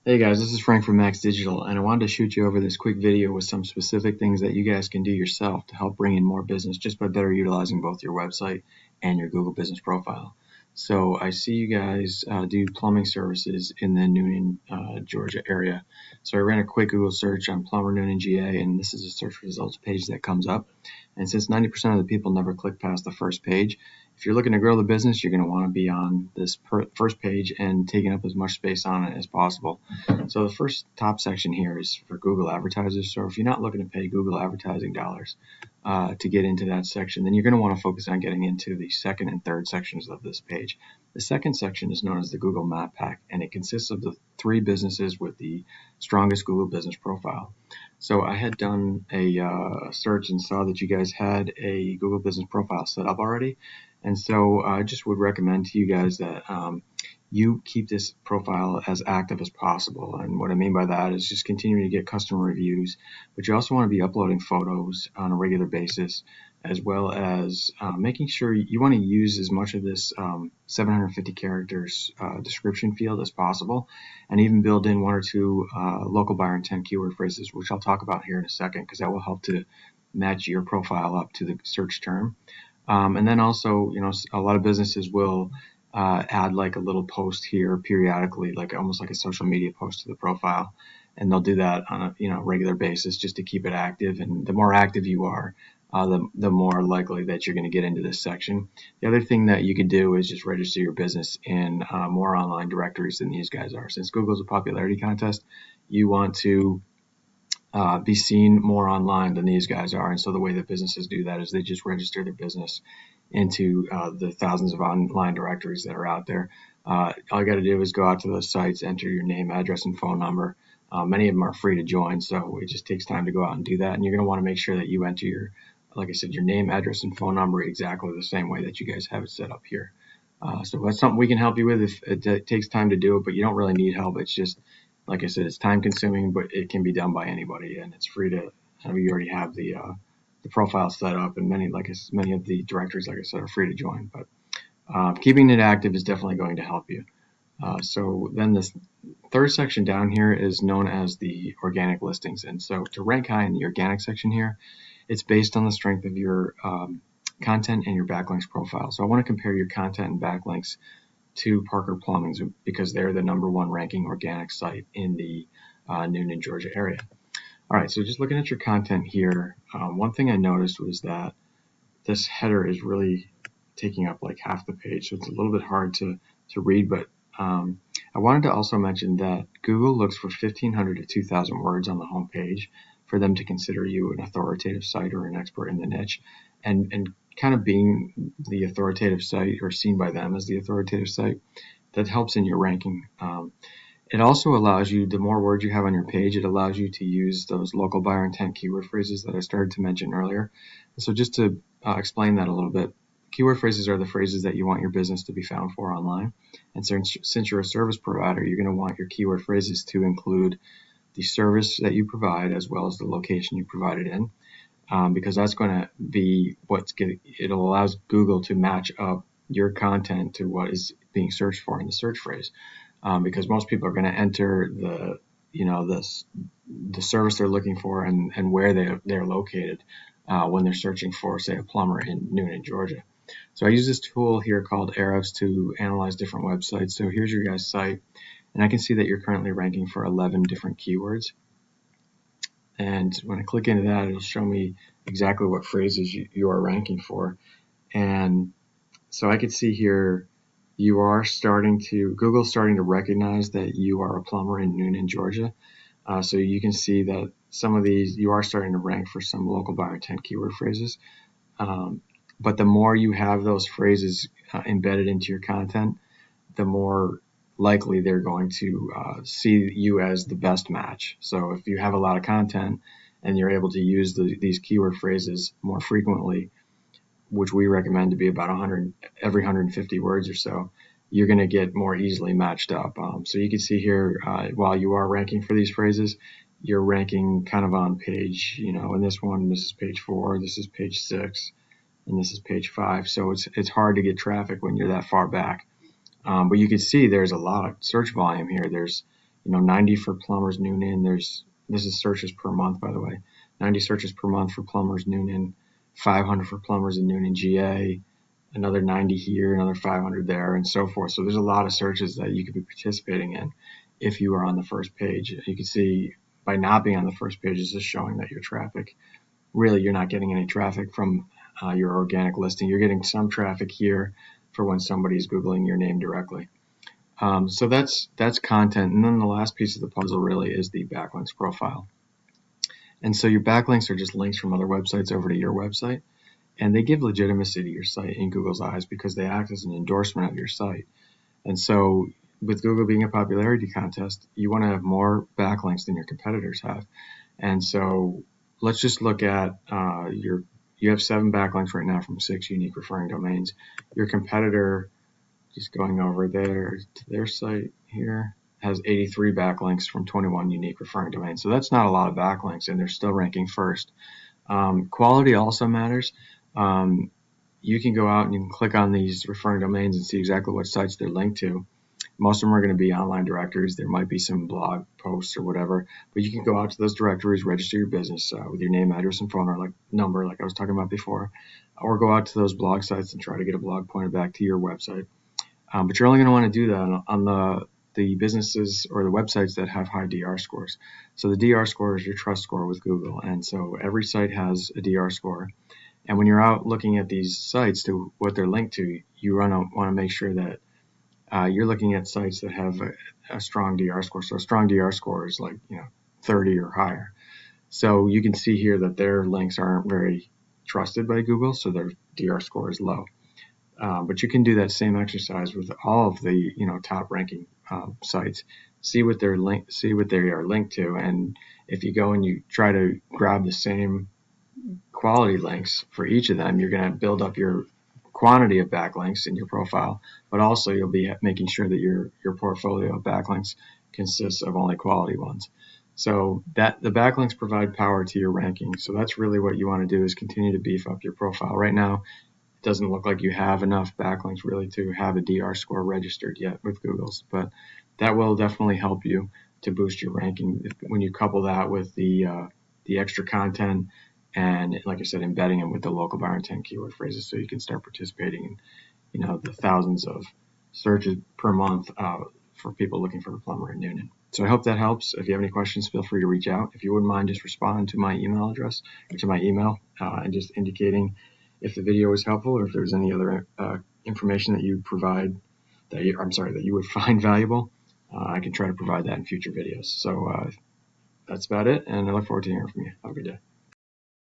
Hey guys, this is Frank from Max Digital, and I wanted to shoot you over this quick video with some specific things that you guys can do yourself to help bring in more business just by better utilizing both your website and your Google Business Profile. So I see you guys do plumbing services in the Newnan, Georgia area. So I ran a quick Google search on Plumber Newnan GA, and this is a search results page that comes up. And since 90% of the people never click past the first page, if you're looking to grow the business, you're going to want to be on this first page and taking up as much space on it as possible. So the first top section here is for Google advertisers. So if you're not looking to pay Google advertising dollars to get into that section, then you're going to want to focus on getting into the second and third sections of this page. The second section is known as the Google Map Pack, and it consists of the 3 businesses with the strongest Google business profile. So I had done a search and saw that you guys had a Google business profile set up already. And so I just would recommend to you guys that you keep this profile as active as possible. And what I mean by that is just continuing to get customer reviews, but you also want to be uploading photos on a regular basis, as well as making sure you want to use as much of this 750 characters description field as possible, and even build in 1 or 2 local buyer intent keyword phrases, which I'll talk about here in a second, because that will help to match your profile up to the search term. And then also, a lot of businesses will add like a little post here periodically, like almost like a social media post to the profile, and they'll do that on a regular basis just to keep it active. And the more active you are, the more likely that you're going to get into this section. The other thing that you could do is just register your business in more online directories than these guys are. Since Google's a popularity contest, you want to be seen more online than these guys are. And so the way that businesses do that is they just register their business into the thousands of online directories that are out there. All you got to do is go out to those sites, enter your name, address, and phone number. Many of them are free to join, so it just takes time to go out and do that. And you're going to want to make sure that you enter like I said, your name, address, and phone number exactly the same way that you guys have it set up here. So that's something we can help you with if it takes time to do it, but you don't really need help. It's just, like I said, it's time consuming, but it can be done by anybody, and it's free to. You already have the profile set up, and many of the directories, like I said, are free to join. But keeping it active is definitely going to help you. So then this third section down here is known as the organic listings, and so to rank high in the organic section here, it's based on the strength of your content and your backlinks profile. So I want to compare your content and backlinks to Parker Plumbing's because they're the #1 ranking organic site in the Newnan, Georgia area. All right, so just looking at your content here, one thing I noticed was that this header is really taking up like half the page, so it's a little bit hard to read, but I wanted to also mention that Google looks for 1,500 to 2,000 words on the home page for them to consider you an authoritative site or an expert in the niche, and kind of being the authoritative site or seen by them as the authoritative site, that helps in your ranking. It also allows you, the more words you have on your page, it allows you to use those local buyer intent keyword phrases that I started to mention earlier. So just to explain that a little bit, keyword phrases are the phrases that you want your business to be found for online. And since you're a service provider, you're going to want your keyword phrases to include the service that you provide as well as the location you provide it in, because that's going to be it allows Google to match up your content to what is being searched for in the search phrase, because most people are going to enter the service they're looking for and where they're located when they're searching for, say, a plumber in Newnan, Georgia. So I use this tool here called Ahrefs to analyze different websites. So here's your guys' site, and I can see that you're currently ranking for 11 different keywords. And when I click into that, it'll show me exactly what phrases you are ranking for. And so I could see here Google's starting to recognize that you are a plumber in Newnan, Georgia. So you can see that some of these, you are starting to rank for some local buyer intent keyword phrases. But the more you have those phrases embedded into your content, the more likely they're going to see you as the best match. So if you have a lot of content and you're able to use these keyword phrases more frequently, which we recommend to be about 100 every 150 words or so, you're going to get more easily matched up. So you can see here, while you are ranking for these phrases, you're ranking kind of on page, in this one, this is page 4, this is page 6, and this is page 5. So it's hard to get traffic when you're that far back. But you can see there's a lot of search volume here. There's 90 for Plumbers Newnan. This is searches per month, by the way. 90 searches per month for Plumbers Newnan, 500 for Plumbers in Newnan GA, another 90 here, another 500 there, and so forth. So there's a lot of searches that you could be participating in if you are on the first page. You can see by not being on the first page, it's just showing that your traffic, really, you're not getting any traffic from your organic listing. You're getting some traffic here for when somebody's Googling your name directly. So that's content. And then the last piece of the puzzle really is the backlinks profile. And so your backlinks are just links from other websites over to your website. And they give legitimacy to your site in Google's eyes because they act as an endorsement of your site. And so with Google being a popularity contest, you want to have more backlinks than your competitors have. And so let's just look at you have 7 backlinks right now from 6 unique referring domains. Your competitor, just going over there to their site here, has 83 backlinks from 21 unique referring domains. So that's not a lot of backlinks, and they're still ranking first. Quality also matters. You can go out and you can click on these referring domains and see exactly what sites they're linked to. Most of them are going to be online directories. There might be some blog posts or whatever, but you can go out to those directories, register your business with your name, address, and phone number, like I was talking about before, or go out to those blog sites and try to get a blog pointed back to your website. But you're only going to want to do that on the businesses or the websites that have high DR scores. So the DR score is your trust score with Google, and so every site has a DR score. And when you're out looking at these sites to what they're linked to, you want to make sure that you're looking at sites that have a strong DR score. So a strong DR score is like 30 or higher. So you can see here that their links aren't very trusted by Google, so their DR score is low. But you can do that same exercise with all of the top ranking sites. See what they are linked to, and if you go and you try to grab the same quality links for each of them, you're going to build up your quantity of backlinks in your profile, but also you'll be making sure that your portfolio of backlinks consists of only quality ones. So that the backlinks provide power to your ranking. So that's really what you want to do, is continue to beef up your profile. Right now, it doesn't look like you have enough backlinks really to have a DR score registered yet with Google's, but that will definitely help you to boost your ranking when you couple that with the extra content and, like I said, embedding them with the local buyer intent keyword phrases, so you can start participating in the thousands of searches per month for people looking for a plumber in Newnan. So I hope that helps. If you have any questions, feel free to reach out. If you wouldn't mind, just respond to my email address or to my email and just indicating if the video was helpful or if there's any other information that you provide that you would find valuable. I can try to provide that in future videos. So that's about it, and I look forward to hearing from you. Have a good day.